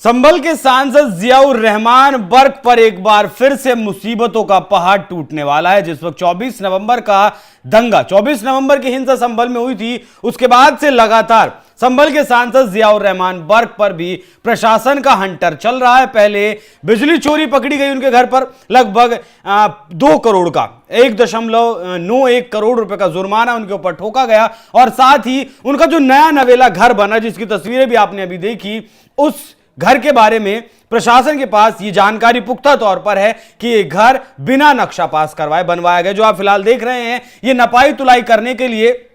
संभल के सांसद जियाउर रहमान बर्क पर एक बार फिर से मुसीबतों का पहाड़ टूटने वाला है। जिस वक्त 24 नवंबर का दंगा 24 नवंबर की हिंसा संभल में हुई थी, उसके बाद से लगातार संभल के सांसद जियाउर रहमान बर्क पर भी प्रशासन का हंटर चल रहा है। पहले बिजली चोरी पकड़ी गई उनके घर पर, लगभग 2 करोड़ का 1.91 करोड़ रुपए का जुर्माना उनके ऊपर ठोका गया और साथ ही उनका जो नया नवेला घर बना, जिसकी तस्वीरें भी आपने अभी देखी, उस घर के बारे में प्रशासन के पास ये जानकारी पुख्ता तौर पर है कि ये घर बिना नक्शा पास करवाए बनवाया गया। जो आप फिलहाल देख रहे हैं, ये नपाई तुलाई करने के लिए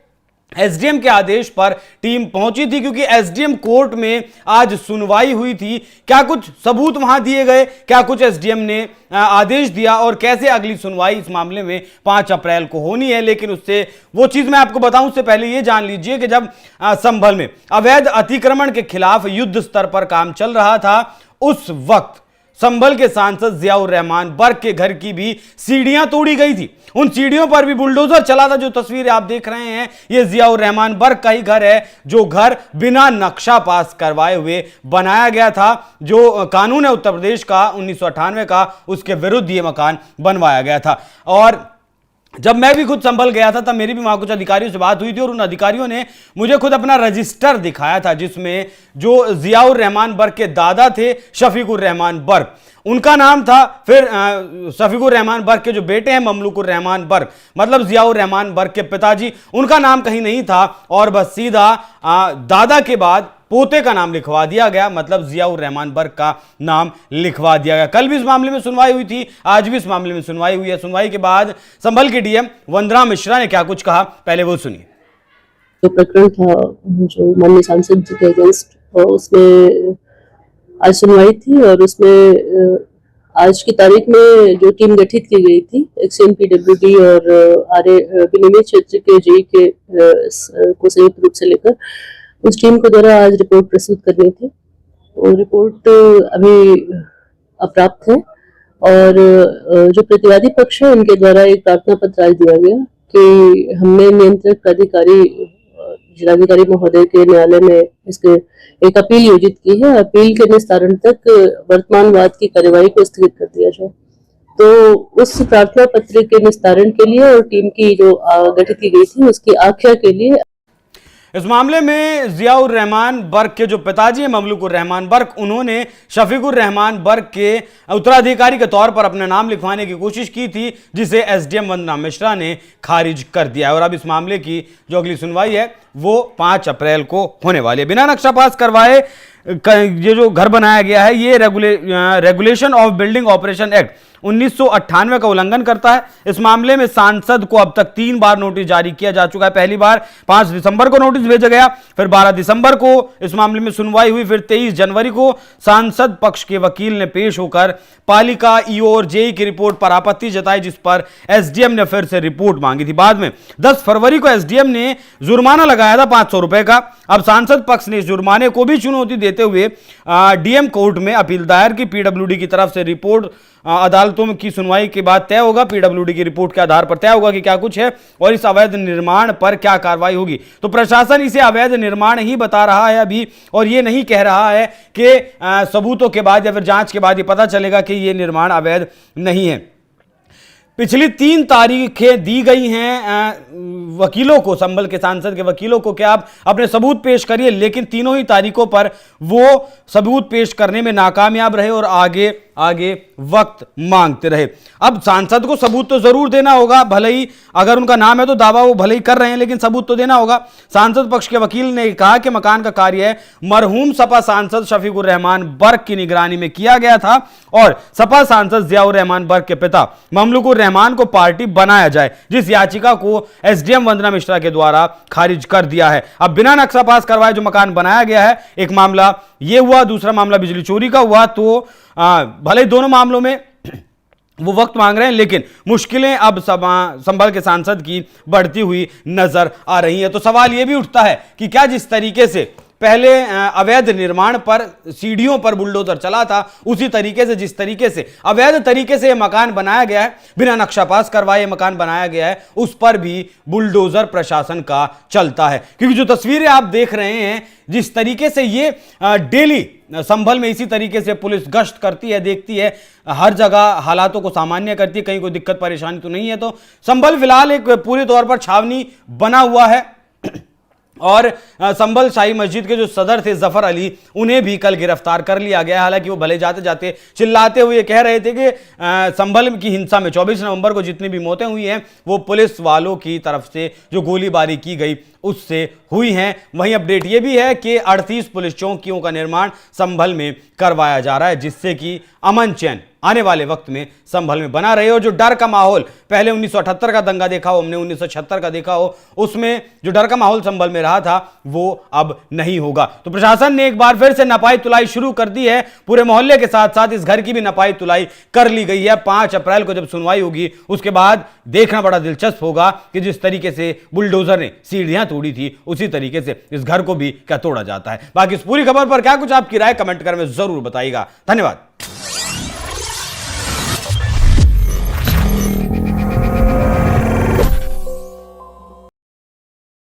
एसडीएम के आदेश पर टीम पहुंची थी, क्योंकि एसडीएम कोर्ट में आज सुनवाई हुई थी। क्या कुछ सबूत वहां दिए गए, क्या कुछ एसडीएम ने आदेश दिया और कैसे अगली सुनवाई इस मामले में 5 अप्रैल को होनी है। लेकिन उससे वो चीज मैं आपको बताऊं, उससे पहले ये जान लीजिए कि जब संभल में अवैध अतिक्रमण के खिलाफ युद्ध स्तर पर काम चल रहा था, उस वक्त संभल के सांसद जियाउर रहमान बर्क के घर की भी सीढ़ियां तोड़ी गई थी। उन सीढ़ियों पर भी बुलडोजर चला था। जो तस्वीरें आप देख रहे हैं, ये जियाउर रहमान बर्क का ही घर है, जो घर बिना नक्शा पास करवाए हुए बनाया गया था। जो कानून है उत्तर प्रदेश का 1998 का, उसके विरुद्ध ये मकान बनवाया गया था। और जब मैं भी खुद संभल गया था, तब मेरी भी वहां कुछ अधिकारियों से बात हुई थी और उन अधिकारियों ने मुझे खुद अपना रजिस्टर दिखाया था, जिसमें जो जियाउर रहमान बर्क के दादा थे शफीकुर रहमान बर्क, उनका नाम था। फिर शफीकुर रहमान बर्क के जो बेटे हैं ममलूकुर रहमान बर्क, मतलब जियाउर रहमान बर्क के पिताजी, उनका नाम कहीं नहीं था और बस सीधा दादा के बाद पोते का नाम लिखवा दिया गया, मतलब जियाउर रहमान बर्क का नाम लिखवा दिया गया। कल भी इस मामले में सुनवाई हुई थी, आज भी इस मामले में सुनवाई हुई है। सुनवाई के बाद संभल के डीएम वंदना मिश्रा ने क्या कुछ कहा, पहले वो सुनिए। जो प्रकरण था जो माननीय सांसद जी के अगेंस्ट, उसमें आज सुनवाई थी और उसमें आज की तारीख में जो टीम गठित की गई थी एक्सएमपीडब्ल्यूडी और आरए विनिमय क्षेत्र के जेई के को संयुक्त रूप से लेकर, उस टीम को द्वारा आज रिपोर्ट प्रस्तुत करनी थी। और रिपोर्ट अभी अप्राप्त है और जो प्रतिवादी पक्ष है उनके द्वारा एक प्रार्थना पत्र आज दिया गया कि हमने नियंत्रक प्राधिकारी जिलाधिकारी महोदय के न्यायालय में इसके एक अपील योजित की है। अपील के निस्तारण तक वर्तमान वाद की कार्यवाही को स्थगित कर दिया जाए। तो उस प्रार्थना पत्र के निस्तारण के लिए और टीम की जो गठित की गई थी उसकी आख्या के लिए इस मामले में जियाउर रहमान बर्क के जो पिताजी हैं ममलूकुर रहमान बर्क, उन्होंने शफीकुर रहमान बर्क के उत्तराधिकारी के तौर पर अपना नाम लिखवाने की कोशिश की थी, जिसे एसडीएम वंदना मिश्रा ने खारिज कर दिया। और अब इस मामले की जो अगली सुनवाई है वो 5 अप्रैल को होने वाली है। बिना नक्शा पास करवाए ये जो घर बनाया गया है, ये regulation of building operation act 1998 का उल्लंघन करता है। इस मामले में सांसद को अब तक 3 बार नोटिस जारी किया जा चुका है। पहली बार 5 दिसंबर को नोटिस भेजा गया, फिर 12 दिसंबर को इस मामले में सुनवाई हुई, फिर 23 जनवरी को सांसद पक्ष के वकील ने पेश होकर पालिका ईओ और जेई की रिपोर्ट पर आपत्ति जताई, जिस पर एसडीएम ने फिर से रिपोर्ट मांगी थी। बाद में 10 फरवरी को एसडीएम ने जुर्माना लगाया था 500 रुपए का। अब सांसद पक्ष ने इस जुर्माने को भी चुनौती देते हुए डीएम कोर्ट में अपील दायर की। पीडब्ल्यूडी की तरफ से रिपोर्ट अदालतों की सुनवाई के बाद तय होगा। पीडब्ल्यूडी की रिपोर्ट के आधार पर तय होगा कि क्या कुछ है और इस अवैध निर्माण पर क्या कार्रवाई होगी। तो प्रशासन इसे अवैध निर्माण ही बता रहा है अभी, और ये नहीं कह रहा है कि सबूतों के बाद या फिर जांच के बाद ये पता चलेगा कि ये निर्माण अवैध नहीं है। पिछली 3 तारीखें दी गई हैं वकीलों को, संभल के सांसद के वकीलों को कि आप अपने सबूत पेश करिए, लेकिन तीनों ही तारीखों पर वो सबूत पेश करने में नाकामयाब रहे और आगे वक्त मांगते रहे। अब सांसद को सबूत तो जरूर देना होगा, भले ही अगर उनका नाम है तो दावा वो भले ही कर रहे हैं, लेकिन सबूत तो देना होगा। सांसद पक्ष के वकील ने कहा कि मकान का कार्य मरहूम सपा सांसद शफीकुर रहमान बर्क की निगरानी में किया गया था और सपा सांसद जियाउर रहमान बर्क के पिता ममलूकुर रहमान को पार्टी बनाया जाए, जिस याचिका को एसडीएम वंदना मिश्रा के द्वारा खारिज कर दिया है। अब बिना नक्शा पास करवाए जो मकान बनाया गया है, एक मामला ये हुआ, दूसरा मामला बिजली चोरी का हुआ। तो भले दोनों मामलों में वो वक्त मांग रहे हैं, लेकिन मुश्किलें अब संभल के सांसद की बढ़ती हुई नजर आ रही है। तो सवाल यह भी उठता है कि क्या जिस तरीके से पहले अवैध निर्माण पर सीढ़ियों पर बुलडोजर चला था, उसी तरीके से जिस तरीके से अवैध तरीके से यह मकान बनाया गया है, बिना नक्शा पास करवाए मकान बनाया गया है, उस पर भी बुलडोजर प्रशासन का चलता है। क्योंकि जो तस्वीरें आप देख रहे हैं, जिस तरीके से ये डेली संभल में इसी तरीके से पुलिस गश्त करती है, देखती है, हर जगह हालातों को सामान्य करती है, कहीं कोई दिक्कत परेशानी तो नहीं है। तो संभल फिलहाल एक पूरे तौर पर छावनी बना हुआ है और संभल शाही मस्जिद के जो सदर थे जफर अली, उन्हें भी कल गिरफ्तार कर लिया गया। हालांकि वो भले जाते जाते चिल्लाते हुए कह रहे थे कि संभल की हिंसा में 24 नवंबर को जितनी भी मौतें हुई हैं वो पुलिस वालों की तरफ से जो गोलीबारी की गई उससे हुई हैं। वहीं अपडेट ये भी है कि 38 पुलिस चौकियों का निर्माण संभल में करवाया जा रहा है, जिससे कि अमन चैन आने वाले वक्त में संभल में बना रहे। और जो डर का माहौल पहले 1978 का दंगा देखा हो, हमने 1976 का देखा हो, उसमें जो डर का माहौल संभल में रहा था वो अब नहीं होगा। तो प्रशासन ने एक बार फिर से नपाई तुलाई शुरू कर दी है। पूरे मोहल्ले के साथ साथ इस घर की भी नपाई तुलाई कर ली गई है। 5 अप्रैल को जब सुनवाई होगी उसके बाद देखना बड़ा दिलचस्प होगा कि जिस तरीके से बुलडोजर ने सीढ़ियां तोड़ी थी, उसी तरीके से इस घर को भी क्या तोड़ा जाता है। बाकी इस पूरी खबर पर क्या कुछ आपकी राय कमेंट कर में जरूर बताइएगा। धन्यवाद।